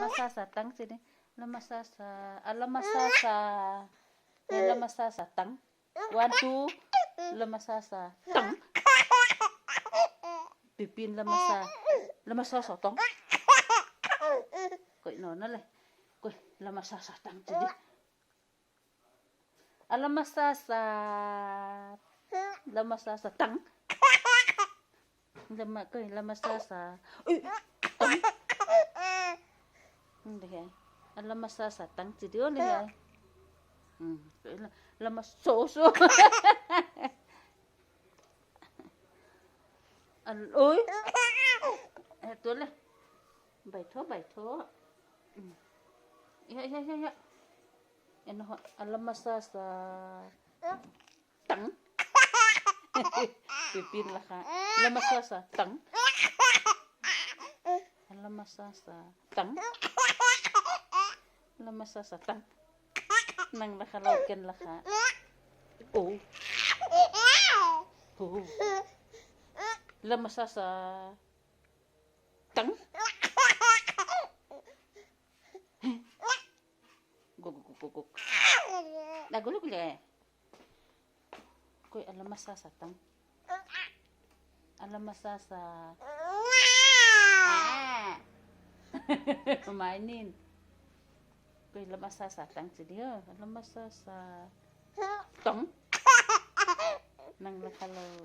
masasa tang sini. Lamasasa. Alamasasa. Lamasasa tang. 1, 2. Lamasasa tang. Pipin lamasasa tong. Koy no na le. Koy lamasasa tang sini. Alamasasa. Lamasasa tang. Koy lamasasa. Uy. Tang. Hindi ay. Alamasasa tang sini oli ay. Lamasoso. Ôi. Tuấn này. Bảy thố. Ya. Ano alamasasa tang. Pipin lah ka. Lamasasa tang. Lamasasa tang. Lamasasa tang. Nang nakalawkin lah ka. Oh. Lamasasa tang. Guguk. Nagulog le. Koy alamasasa tang. Alamasasa. Mainin. Koy lamasasa tang siya. Alamasasa tang. Nang nakalaw.